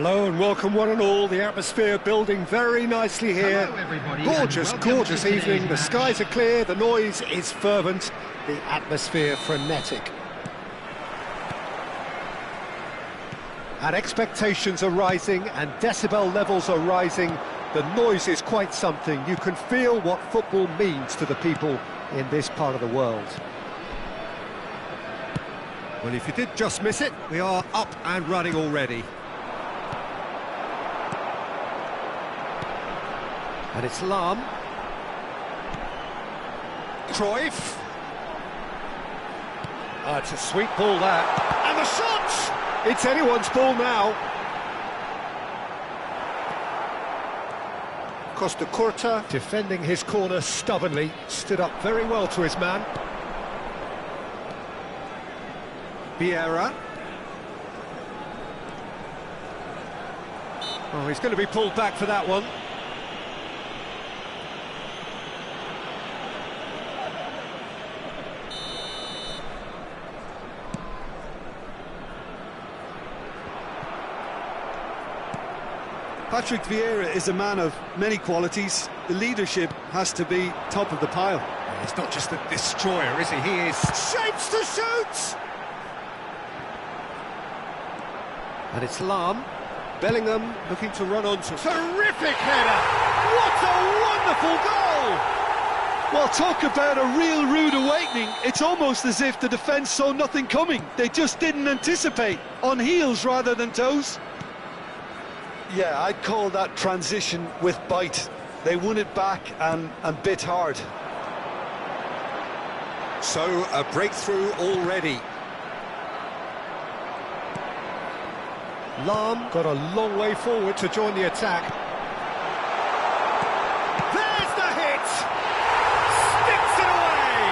Hello and welcome one and all. The atmosphere building very nicely here. Hello everybody. Gorgeous evening. The skies are clear, the noise is fervent, the atmosphere frenetic. And expectations are rising and decibel levels are rising. The noise is quite something. You can feel what football means to the people in this part of the world. Well, if you did just miss it, we are up and running already. And it's Lahm. Cruyff. It's a sweet ball that. And the shot! It's anyone's ball now. Costa Curta, defending his corner stubbornly, stood up very well to his man. Vieira. Oh, he's going to be pulled back for that one. Patrick Vieira is a man of many qualities. The leadership has to be top of the pile. He's not just a destroyer, is he? He is shapes to shoot! And it's Lahm. Bellingham looking to run on to... Terrific header! What a wonderful goal! Well, talk about a real rude awakening. It's almost as if the defence saw nothing coming. They just didn't anticipate. On heels rather than toes. Yeah, I'd call that transition with bite. They won it back and bit hard. So, a breakthrough already. Lahm got a long way forward to join the attack. There's the hit! Sticks it away!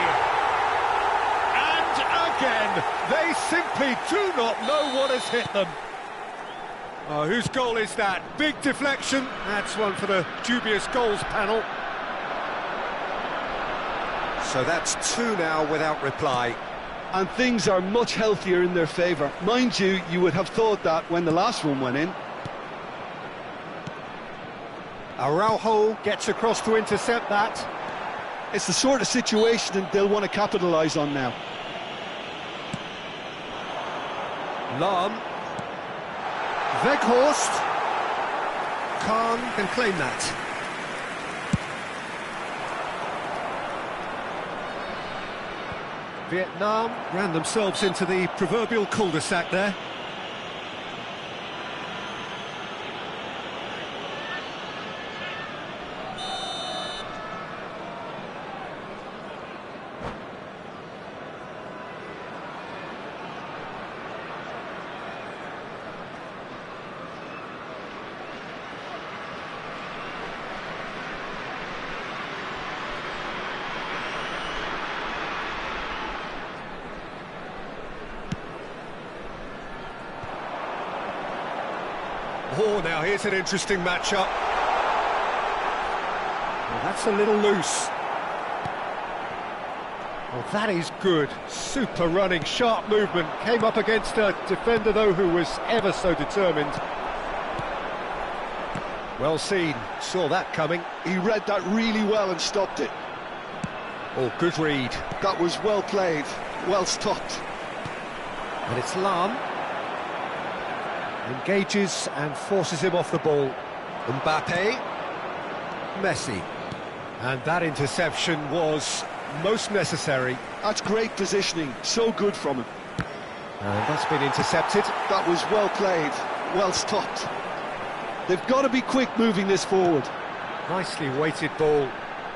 And again, they simply do not know what has hit them. Oh, whose goal is that? Big deflection. That's one for the dubious goals panel. So that's two now without reply. And things are much healthier in their favour. Mind you, you would have thought that when the last one went in. Araujo gets across to intercept that. It's the sort of situation that they'll want to capitalise on now. Lahm. Weghorst. Khan can claim that. Vietnam ran themselves into the proverbial cul-de-sac there. Oh, now here's an interesting matchup. Well, that's a little loose. Well, that is good. Super running, sharp movement. Came up against a defender, though, who was ever so determined. Well seen. Saw that coming. He read that really well and stopped it. Oh, good read. That was well played, well stopped. And it's Lahm. Engages and forces him off the ball. Mbappe. Messi. And that interception was most necessary. That's great positioning, so good from him. And that's been intercepted. That was well played, well stopped. They've got to be quick moving this forward. Nicely weighted ball.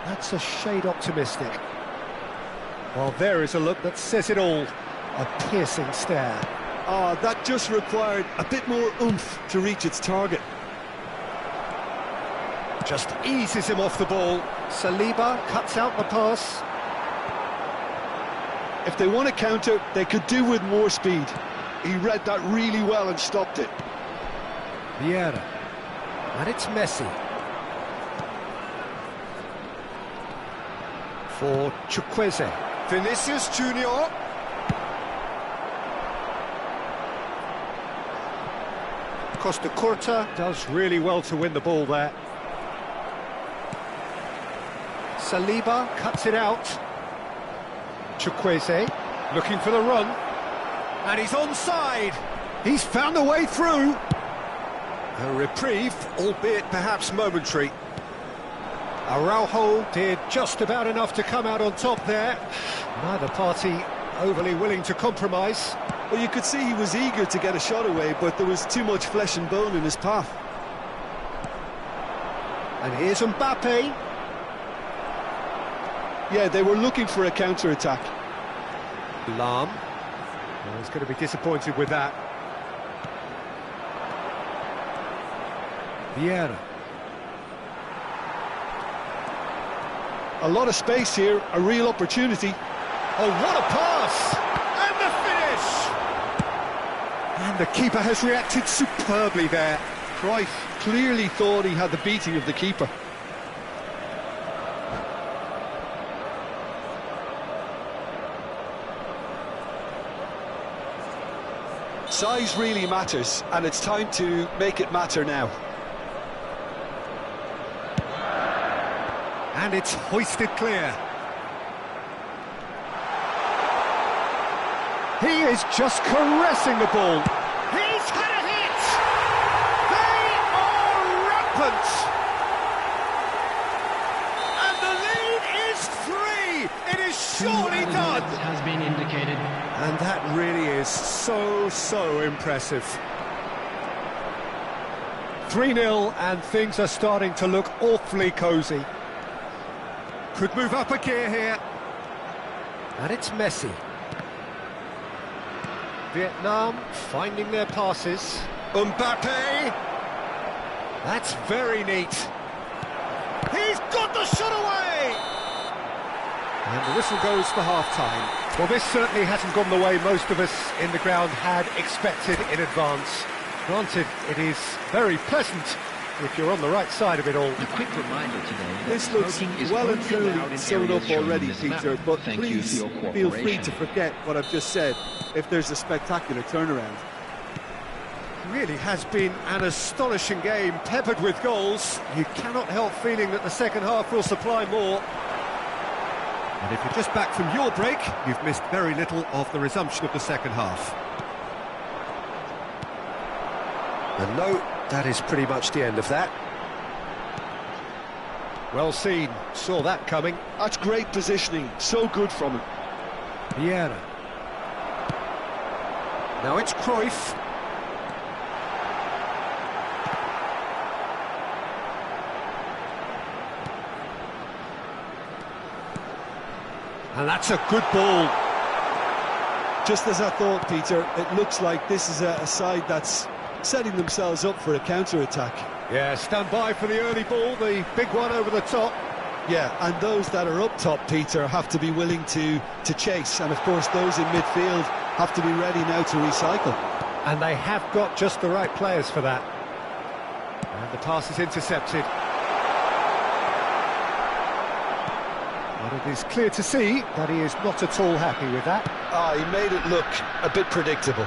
That's a shade optimistic. Well, there is a look that says it all. A piercing stare. Ah, that just required a bit more oomph to reach its target. Just eases him off the ball. Saliba cuts out the pass. If they want to counter, they could do with more speed. He read that really well and stopped it. Vieira. And it's Messi. For Chukwueze. Vinicius Junior. Costa Curta does really well to win the ball there. Saliba cuts it out. Chukwueze looking for the run. And he's onside. He's found a way through. A reprieve, albeit perhaps momentary. Araujo did just about enough to come out on top there. Neither party overly willing to compromise. Well, you could see he was eager to get a shot away, but there was too much flesh and bone in his path. And here's Mbappe. Yeah, they were looking for a counter-attack. Lam. Well, he's going to be disappointed with that. Vieira. A lot of space here, a real opportunity. Oh, what a pass! And the finish! And the keeper has reacted superbly there. Cruyff clearly thought he had the beating of the keeper. Size really matters, and it's time to make it matter now. And it's hoisted clear. He is just caressing the ball. He's had a hit! They are rampant! And the lead is 3! It is surely done! Has been indicated. And that really is so impressive. 3-0 and things are starting to look awfully cosy. Could move up a gear here. And it's Messi. Vietnam finding their passes. Mbappe! That's very neat. He's got the shot away! And the whistle goes for half-time. Well, this certainly hasn't gone the way most of us in the ground had expected in advance. Granted, it is very pleasant if you're on the right side of it all. A quick reminder today that This looks smoking is well and only truly allowed in sewn areas up shown already, in this Peter, map. but Thank you please for your feel free cooperation. to forget what I've just said if there's a spectacular turnaround. Really has been an astonishing game, peppered with goals. You cannot help feeling that the second half will supply more. And if you're just back from your break, you've missed very little of the resumption of the second half. And no, that is pretty much the end of that. Well seen, saw that coming. That's great positioning, so good from him. Vieira. Now it's Cruyff. And that's a good ball. Just as I thought, Peter, it looks like this is a side that's setting themselves up for a counter-attack. Yeah, stand by for the early ball, the big one over the top. Yeah, and those that are up top, Peter, have to be willing to chase. And, of course, those in midfield have to be ready now to recycle. And they have got just the right players for that. And the pass is intercepted. But it is clear to see that he is not at all happy with that. He made it look a bit predictable.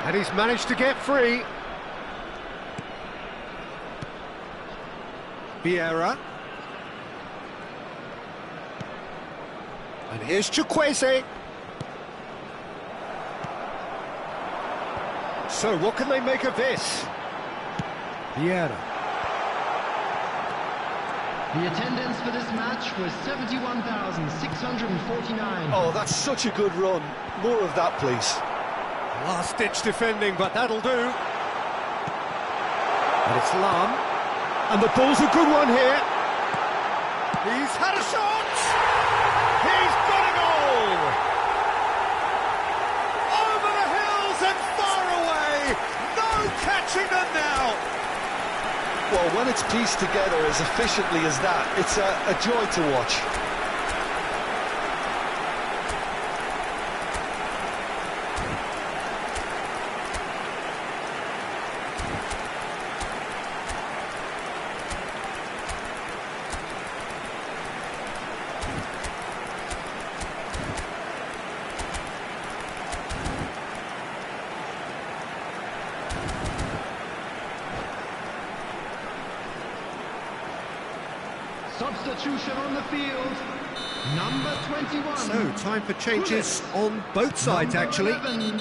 And he's managed to get free. Vieira. And here's Chukwueze. So what can they make of this? Vieira. The attendance for this match was 71,649. Oh, that's such a good run. More of that, please. Last-ditch defending, but that'll do. And it's Lam. And the ball's a good one here. He's had a shot! He's got a goal! Over the hills and far away! No catching them now! Well, when it's pieced together as efficiently as that, it's a joy to watch. Substitution on the field. Number 21. So, time for changes on both sides, Number actually. 11.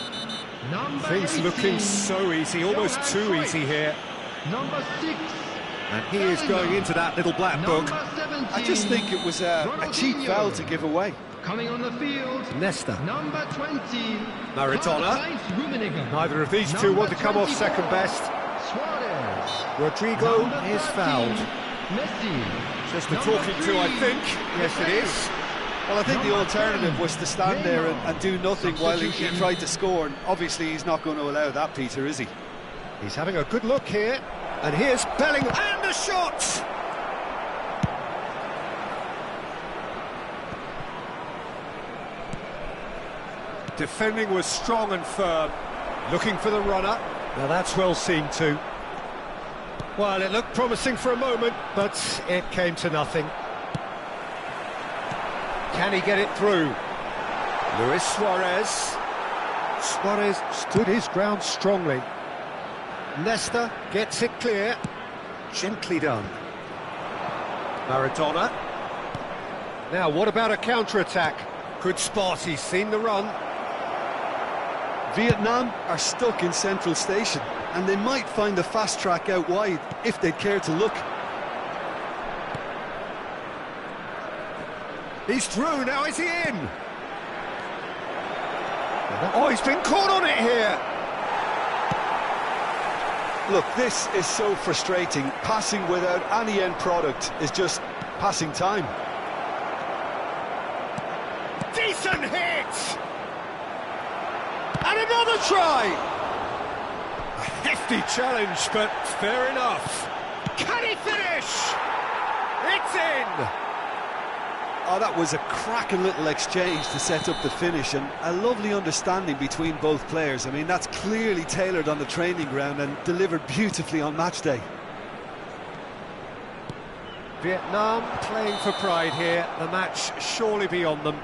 Number Things 18. looking so easy, almost too easy here. Number 6. And he is going into that little black book. Number 17. I just think it was a cheap foul to give away. Coming on the field. Nesta. Number 20. Maradona. Karl-Heinz Rummenigge. Neither of these two want to come off 24. second best. Suarez. Rodrigo Number is 13. fouled. Messi. Just a Number talking to, I 3. think. Yes, it is. Well, I think the Number alternative 10. was to stand there and do nothing while he Substitution. tried to score. And obviously, he's not going to allow that, Peter, is he? He's having a good look here. And here's Bellingham. And a shot! Defending was strong and firm. Looking for the runner. Now that's well seen too. Well, it looked promising for a moment, but it came to nothing. Can he get it through? Luis Suarez. Suarez stood his ground strongly. Nesta gets it clear. Gently done. Maradona. Now, what about a counter-attack? Good spot, he's seen the run. Vietnam are stuck in Central Station, and they might find a fast track out wide if they'd care to look. He's through, now is he in? Oh, he's been caught on it here! Look, this is so frustrating. Passing without any end product is just passing time. Decent hit! And another try! A hefty challenge, but fair enough. Can he finish? It's in! Oh, that was a cracking little exchange to set up the finish, and a lovely understanding between both players. I mean, that's clearly tailored on the training ground and delivered beautifully on match day. Vietnam playing for pride here. The match surely beyond them.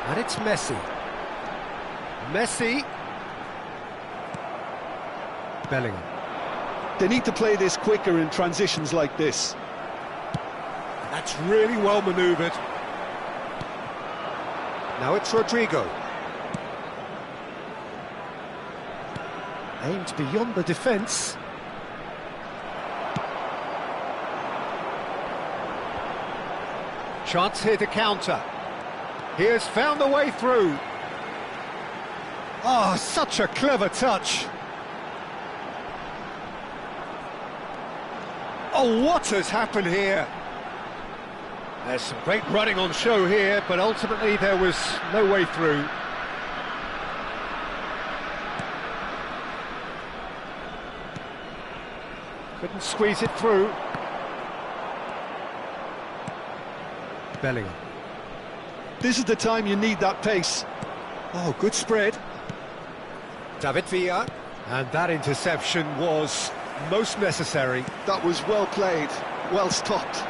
And it's Messi. Messi. Bellingham. They need to play this quicker in transitions like this. That's really well manoeuvred. Now it's Rodrigo. Aimed beyond the defence. Chance here to counter. He has found a way through. Oh, such a clever touch. Oh, what has happened here? There's some great running on show here, but ultimately there was no way through. Couldn't squeeze it through. Bellingham. This is the time you need that pace. Oh, good spread. David Villa. And that interception was most necessary. That was well played, well stopped.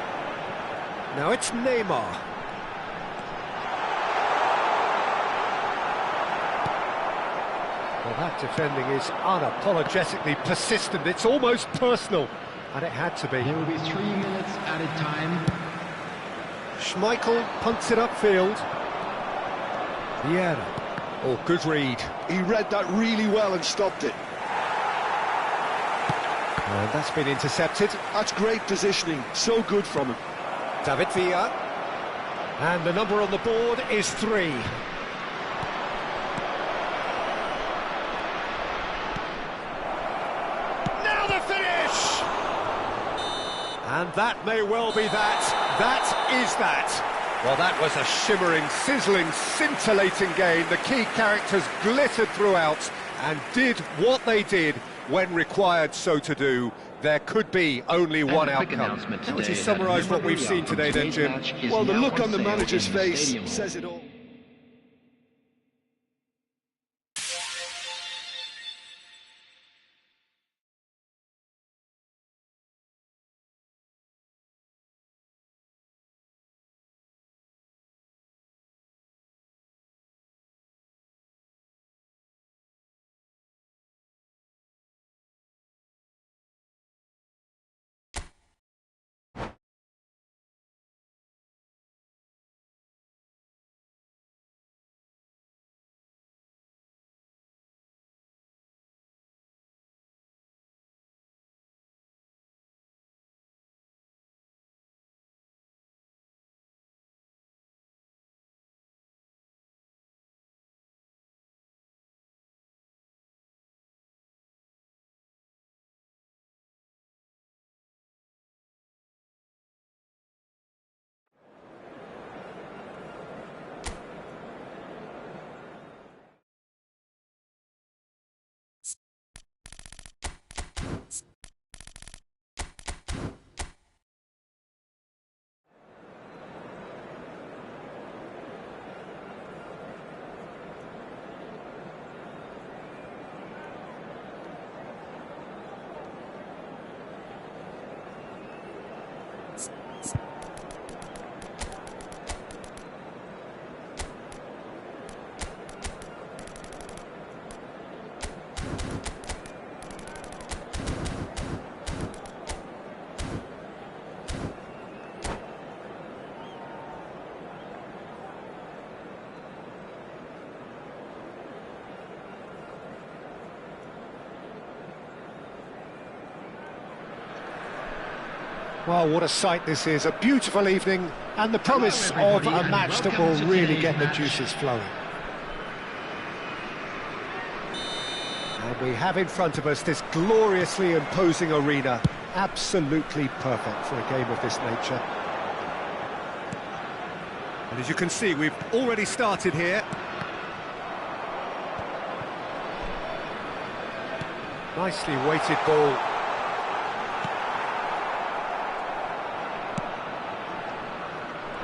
Now it's Neymar. Well, that defending is unapologetically persistent. It's almost personal. And it had to be. There will be 3 minutes added time. Schmeichel punts it upfield. Vieira. Oh, good read. He read that really well and stopped it. And that's been intercepted. That's great positioning, so good from him. David Villa. And the number on the board is 3. Now the finish! And that may well be that. That is that. Well, that was a shimmering, sizzling, scintillating game. The key characters glittered throughout and did what they did when required so to do. There could be only one outcome. How would you summarise what we've seen today then, Jim? Well, the look on the manager's face says it all. Well, what a sight this is, a beautiful evening, and the promise Hello, of a everybody, match and that will welcome to really today's get the match. juices flowing. And we have in front of us this gloriously imposing arena, absolutely perfect for a game of this nature. And as you can see, we've already started here. Nicely weighted ball.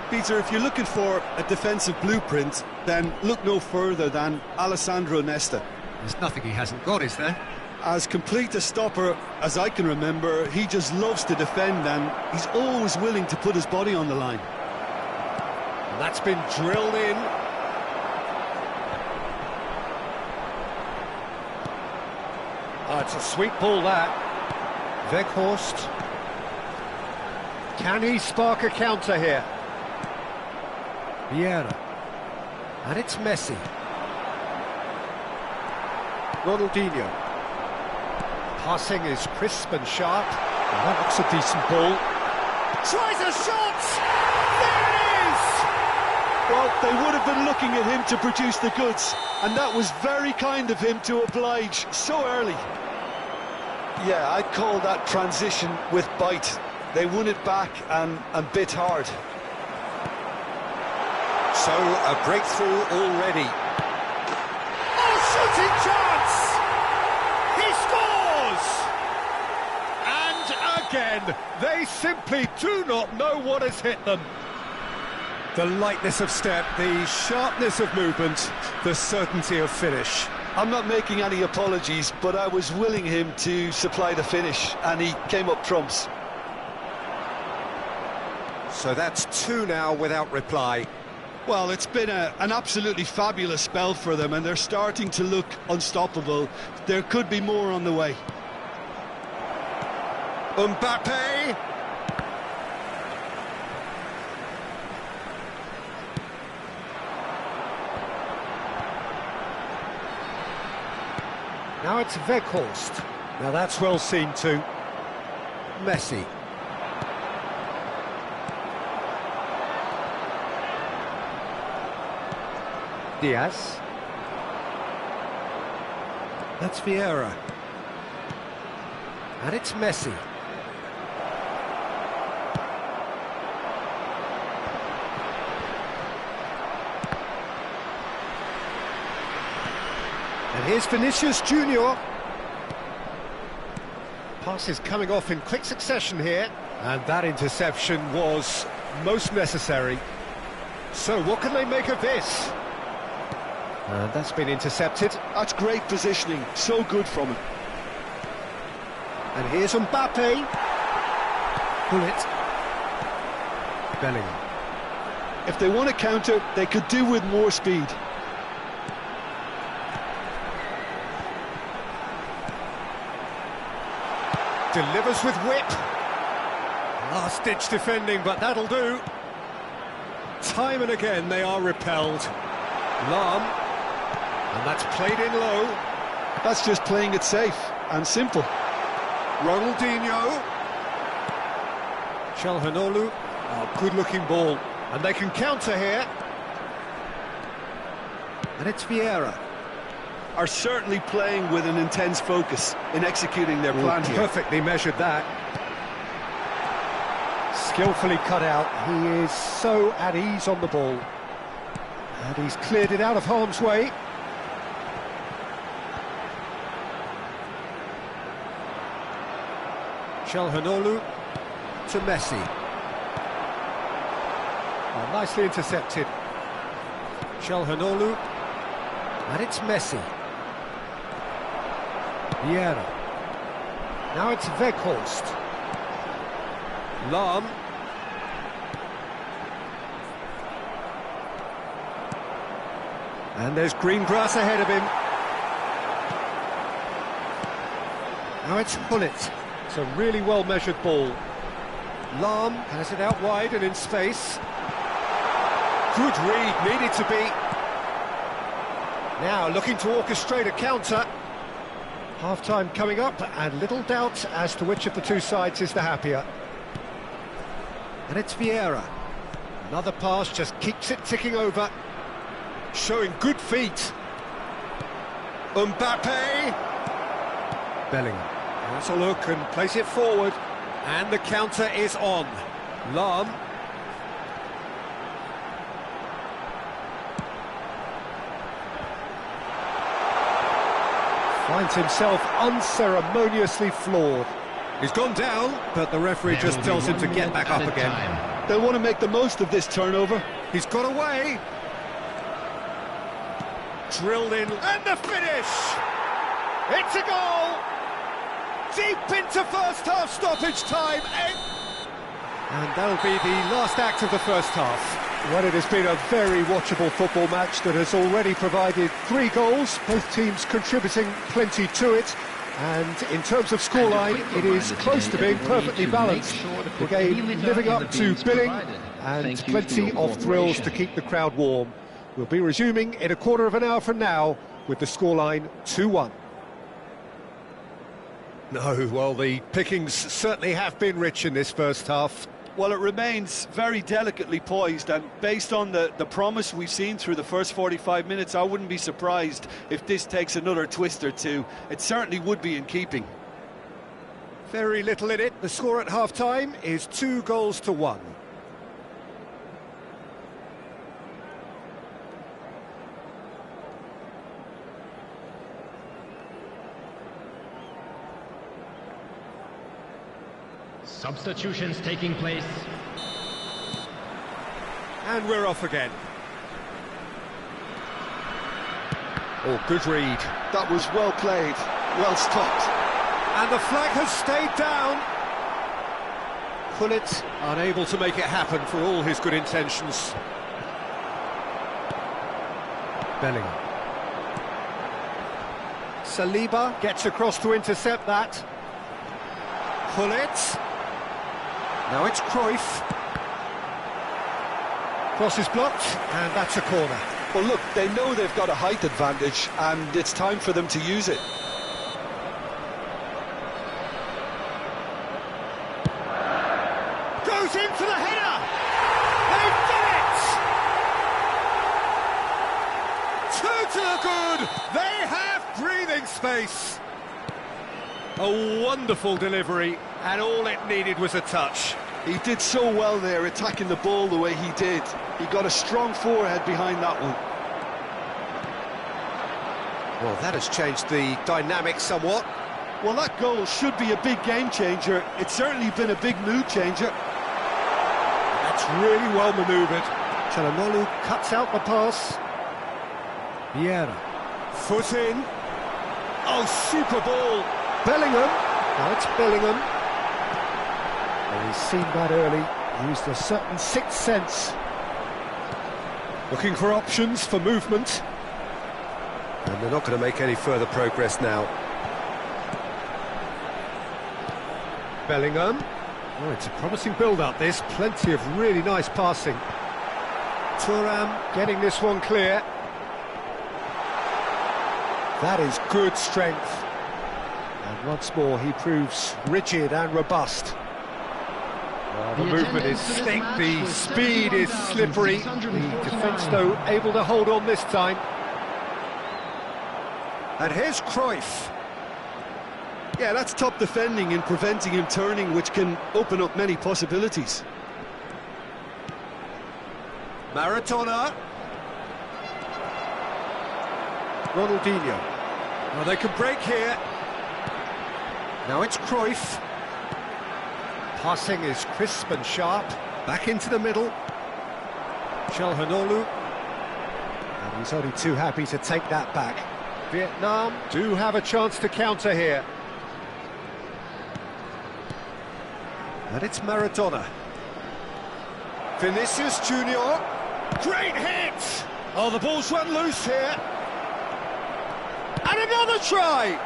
Peter, if you're looking for a defensive blueprint, then look no further than Alessandro Nesta. There's nothing he hasn't got, is there? As complete a stopper as I can remember, he just loves to defend and he's always willing to put his body on the line. And that's been drilled in. Oh, it's a sweet ball, that. Weghorst. Can he spark a counter here? Vieira. And it's Messi. Ronaldinho. Passing is crisp and sharp. Well, that looks a decent ball. Tries a shot! There it is! Well, they would have been looking at him to produce the goods, and that was very kind of him to oblige so early. Yeah, I'd call that transition with bite. They won it back and bit hard. So, a breakthrough already. Oh, shooting chance! He scores! And again, they simply do not know what has hit them. The lightness of step, the sharpness of movement, the certainty of finish. I'm not making any apologies, but I was willing him to supply the finish, and he came up trumps. So that's two now without reply. Well, it's been an absolutely fabulous spell for them, and they're starting to look unstoppable. There could be more on the way. Mbappe! Now it's Weghorst. Now that's well seen too. Messi. Diaz. That's Vieira. And it's Messi. And here's Vinicius Junior. Pass is coming off in quick succession here. And that interception was most necessary. So what can they make of this? And that's been intercepted. That's great positioning, so good from him. And here's Mbappe. Bullet. Bellingham. If they want to counter, they could do with more speed. Delivers with whip. Last-ditch defending, but that'll do. Time and again they are repelled. Lahm. And that's played in low. That's just playing it safe and simple. Ronaldinho. Calhanoglu. Oh, good-looking ball. And they can counter here. And it's Vieira. Are certainly playing with an intense focus in executing their plan here. Perfectly measured that. Skillfully cut out. He is so at ease on the ball. And he's cleared it out of harm's way. Calhanoglu to Messi. Oh, nicely intercepted. Calhanoglu. And it's Messi. Vieira. Now it's Weghorst. Lahm. And there's green grass ahead of him. Now it's Bullet. It's a really well-measured ball. Lahm has it out wide and in space. Good read, needed to be. Now looking to orchestrate a counter. Half-time coming up, and little doubt as to which of the two sides is the happier. And it's Vieira. Another pass, just keeps it ticking over. Showing good feet. Mbappe. Bellingham. Has a look and plays it forward. And the counter is on. Lahm. Finds himself unceremoniously floored. He's gone down, but the referee just tells him to get back up again. They'll want to make the most of this turnover. He's got away. Drilled in, and the finish! It's a goal! Deep into first half stoppage time. And that'll be the last act of the first half. Well, it has been a very watchable football match that has already provided 3 goals, both teams contributing plenty to it. And in terms of scoreline, it is close to being perfectly balanced. The game living up to billing and plenty of thrills to keep the crowd warm. We'll be resuming in a quarter of an hour from now with the scoreline 2-1. No, well, the pickings certainly have been rich in this first half. Well, it remains very delicately poised, and based on the promise we've seen through the first 45 minutes, I wouldn't be surprised if this takes another twist or two. It certainly would be in keeping. Very little in it. The score at half-time is 2-1. Substitutions taking place. And we're off again. Oh, good read. That was well played, well stopped. And the flag has stayed down. Gullit unable to make it happen for all his good intentions. Bellingham. Saliba gets across to intercept that. Gullit. Now it's Cruyff. Cross is blocked, and that's a corner. Well, look, they know they've got a height advantage, and it's time for them to use it. Goes into the header! They've done it! Two to the good! They have breathing space! A wonderful delivery, and all it needed was a touch. He did so well there, attacking the ball the way he did. He got a strong forehead behind that one. Well, that has changed the dynamic somewhat. Well, that goal should be a big game changer. It's certainly been a big mood changer. That's really well manoeuvred. Çalhanoğlu cuts out the pass. Vieira. Foot in. Oh, super ball. Bellingham. Now it's Bellingham. Well, he's seen that early. Used a certain sixth sense. Looking for options for movement. And they're not going to make any further progress now. Bellingham. Oh, it's a promising build-up, this. Plenty of really nice passing. Tuan getting this one clear. That is good strength. And once more, he proves rigid and robust. Well, the movement is slick, the speed is slippery. The defence, though, able to hold on this time. And here's Cruyff. Yeah, that's top defending and preventing him turning, which can open up many possibilities. Maradona. Ronaldinho. Well, they can break here. Now it's Cruyff. Passing is crisp and sharp. Back into the middle. Çalhanoğlu. And he's only too happy to take that back. Vietnam do have a chance to counter here. And it's Maradona. Vinicius Junior. Great hit! Oh, the ball's run loose here. And another try!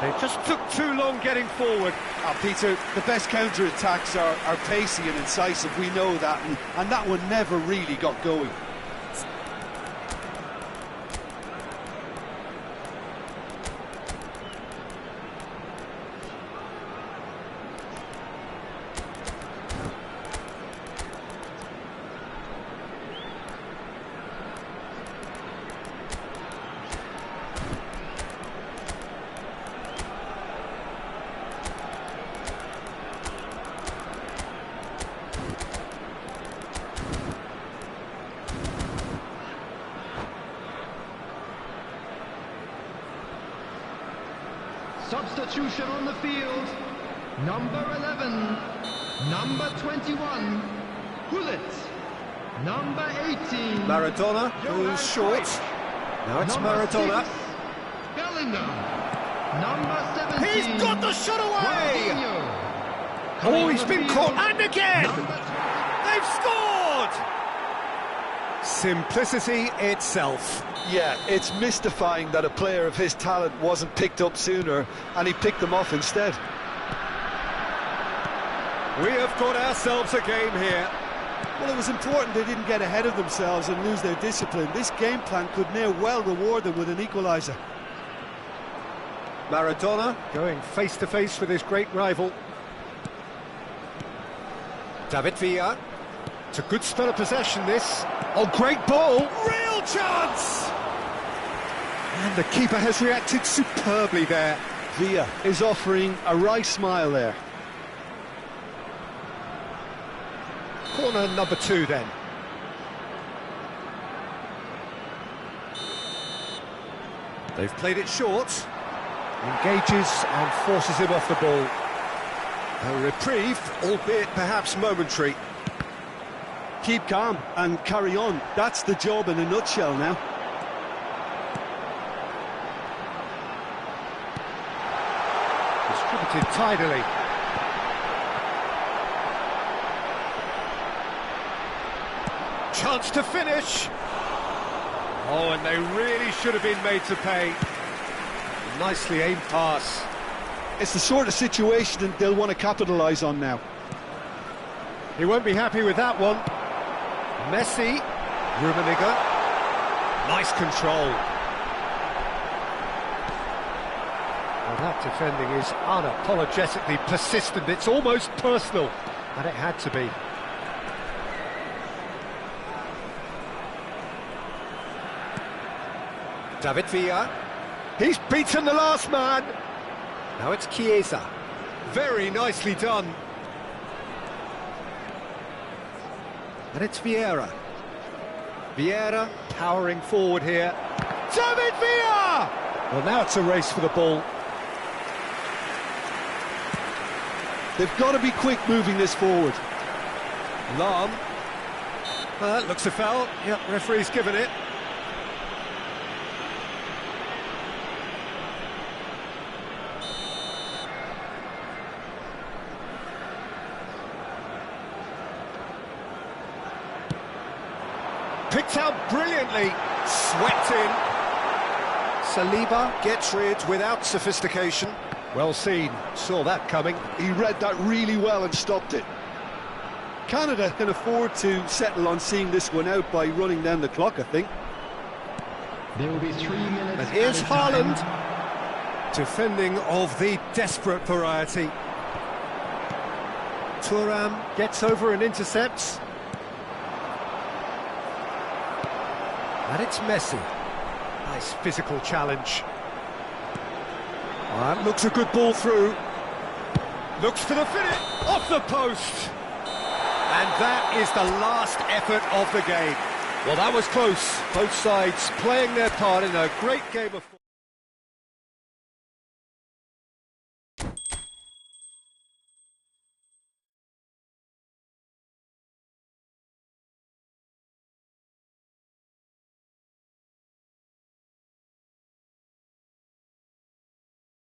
They just took too long getting forward. Peter, the best counter-attacks are pacey and incisive, we know that, and that one never really got going. Substitution on the field. Number 11. Number 21. Hullet. Number 18. Maradona goes short. Now it's Maradona. Bellingham. Number 17. He's got the shot away! Ronaldinho. Oh, he's been caught, and again! They've scored! Simplicity itself. Yeah, it's mystifying that a player of his talent wasn't picked up sooner, and he picked them off instead. We have got ourselves a game here. Well, it was important they didn't get ahead of themselves and lose their discipline. This game plan could now well reward them with an equaliser. Maradona going face-to-face with his great rival. David Villa. It's a good spell of possession, this. Oh, great ball! Real chance! And the keeper has reacted superbly there. Villa is offering a wry smile there. Corner number 2 then. They've played it short. Engages and forces him off the ball. A reprieve, albeit perhaps momentary. Keep calm and carry on. That's the job in a nutshell now. Distributed tidily. Chance to finish. Oh, and they really should have been made to pay. Nicely aimed pass. It's the sort of situation they'll want to capitalise on now. He won't be happy with that one. Messi, Rummenigge. Nice control. Well, that defending is unapologetically persistent. It's almost personal, and it had to be. David Villa. He's beaten the last man. Now it's Chiesa. Very nicely done. And it's Vieira. Vieira powering forward here. David Villa! Well, now it's a race for the ball. They've got to be quick moving this forward. Lam. That looks a foul. Yep, referee's given it. Picked out brilliantly, swept in. Saliba gets rid without sophistication. Well seen, saw that coming. He read that really well and stopped it. Canada can afford to settle on seeing this one out by running down the clock, I think. There will be 3 minutes. And here's added time. Haaland, defending of the desperate variety. Tuan gets over and intercepts. And it's Messi. Nice physical challenge. That looks a good ball through. Looks for the finish. Off the post. And that is the last effort of the game. Well, that was close. Both sides playing their part in a great game of football.